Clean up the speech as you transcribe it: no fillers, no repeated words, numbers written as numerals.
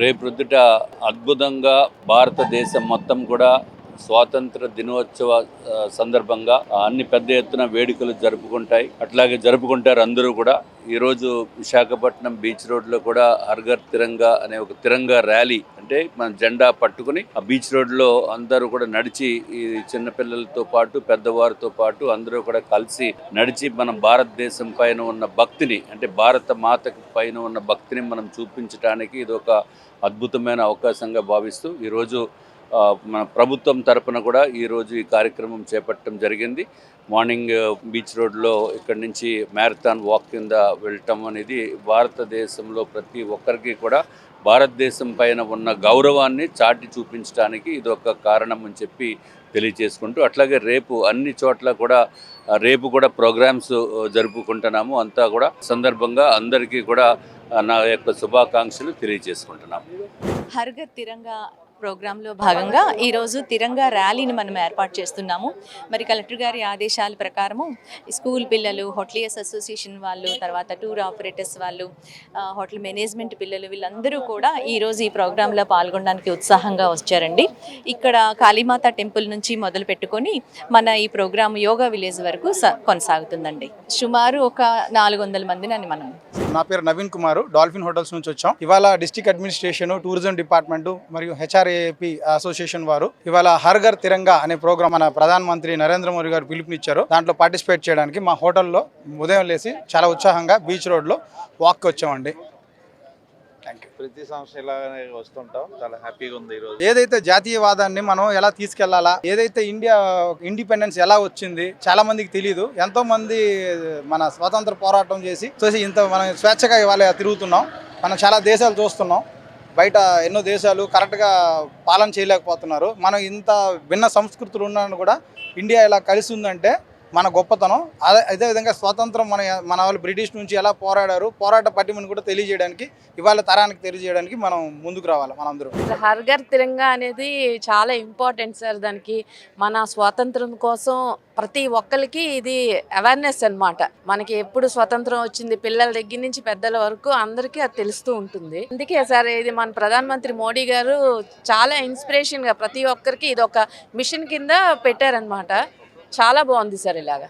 రేపొద్దుట అద్భుతంగా భారతదేశం మొత్తం కూడా స్వాతంత్ర దినోత్సవ సందర్భంగా అన్ని పెద్ద ఎత్తున వేడుకలు జరుపుకుంటారు అందరూ కూడా. ఈరోజు విశాఖపట్నం బీచ్ రోడ్లో కూడా హర్ఘర్ తిరంగా అనే ఒక తిరంగా ర్యాలీ, అంటే మన జెండా పట్టుకుని ఆ బీచ్ రోడ్లో అందరూ కూడా నడిచి, ఈ చిన్నపిల్లలతో పాటు పెద్దవారితో పాటు అందరూ కూడా కలిసి నడిచి మన భారతదేశం పైన ఉన్న భక్తిని, అంటే భారత మాతకి పైన ఉన్న భక్తిని మనం చూపించడానికి ఇది ఒక అద్భుతమైన అవకాశంగా భావిస్తూ ఈరోజు మన ప్రభుత్వం తరపున కూడా ఈరోజు ఈ కార్యక్రమం చేపట్టడం జరిగింది. మార్నింగ్ బీచ్ రోడ్లో ఇక్కడి నుంచి మ్యారథాన్ వాక్ కింద వెళ్ళటం అనేది భారతదేశంలో ప్రతి ఒక్కరికి కూడా భారతదేశం పైన ఉన్న గౌరవాన్ని చాటి చూపించడానికి ఇది ఒక కారణం అని చెప్పి తెలియజేసుకుంటూ, అట్లాగే రేపు అన్ని చోట్ల కూడా రేపు కూడా ప్రోగ్రామ్స్ జరుపుకుంటున్నాము. అంతా కూడా సందర్భంగా అందరికీ కూడా నా యొక్క శుభాకాంక్షలు తెలియజేసుకుంటున్నాము. హర్ఘర్ తిరంగా ప్రోగ్రాంలో భాగంగా ఈరోజు తిరంగా ర్యాలీని మనం ఏర్పాటు చేస్తున్నాము. మరి కలెక్టర్ గారి ఆదేశాల ప్రకారము స్కూల్ పిల్లలు, హోటలియర్స్ అసోసియేషన్ వాళ్ళు, తర్వాత టూర్ ఆపరేటర్స్ వాళ్ళు, హోటల్ మేనేజ్మెంట్ పిల్లలు, వీళ్ళందరూ కూడా ఈరోజు ఈ ప్రోగ్రాంలో పాల్గొనడానికి ఉత్సాహంగా వచ్చారండి. ఇక్కడ కాళీమాత టెంపుల్ నుంచి మొదలు పెట్టుకొని మన ఈ ప్రోగ్రాం యోగా విలేజ్ వరకు కొనసాగుతుందండి. సుమారు ఒక 400 మందిని అని మనం. నా పేరు నవీన్ కుమార్, డాల్ఫిన్ హోటల్స్ నుంచి వచ్చాం. ఇవాళ డిస్ట్రిక్ట్ అడ్మినిస్ట్రేషన్, టూరిజం డిపార్ట్మెంట్ మరియు హెచ్ఆర్ఏపి అసోసియేషన్ వారు ఇవాళ హర్ఘర్ తిరంగా అనే ప్రోగ్రామ్ మన ప్రధానమంత్రి నరేంద్ర మోడీ గారు పిలుపునిచ్చారు. దాంట్లో పార్టిసిపేట్ చేయడానికి మా హోటల్లో ఉదయం లేసి చాలా ఉత్సాహంగా బీచ్ రోడ్లో వాక్ వచ్చామండి. ప్రతి సంవత్సరం ఇలానే వస్తుంటాం, చాలా హ్యాపీగా ఉంది. ఈరోజు ఏదైతే జాతీయవాదాన్ని మనం ఎలా తీసుకెళ్లాలా, ఏదైతే ఇండియా ఇండిపెండెన్స్ ఎలా వచ్చింది చాలా మందికి తెలియదు. ఎంతో మంది మన స్వాతంత్ర పోరాటం చేసి ఇంత మనం స్వేచ్ఛగా ఇవాళ తిరుగుతున్నాం. మనం చాలా దేశాలు చూస్తున్నాం, బయట ఎన్నో దేశాలు కరెక్ట్గా పాలన చేయలేకపోతున్నారు. మనం ఇంత భిన్న సంస్కృతులు ఉన్నాను కూడా ఇండియా ఇలా కలిసి ఉందంటే మన గొప్పతనం. అదే విధంగా స్వాతంత్రం మన వాళ్ళు బ్రిటిష్ నుంచి ఎలా పోరాడారు, పోరాట పటిమని కూడా తెలియజేయడానికి, ఇవాళ తరానికి తెలియజేయడానికి మనం ముందుకు రావాలి మనందరూ. హర్ఘర్ తిరంగా అనేది చాలా ఇంపార్టెంట్ సార్. దానికి మన స్వాతంత్రం కోసం ప్రతి ఒక్కరికి ఇది అవేర్నెస్ అన్నమాట. మనకి ఎప్పుడు స్వతంత్రం వచ్చింది, పిల్లల దగ్గర నుంచి పెద్దల వరకు అందరికీ అది తెలుస్తూ ఉంటుంది. అందుకే సార్ ఇది మన ప్రధానమంత్రి మోడీ గారు చాలా ఇన్స్పిరేషన్గా ప్రతి ఒక్కరికి ఇది ఒక మిషన్ కింద పెట్టారనమాట. చాలా బాగుంది సార్ ఇలాగా.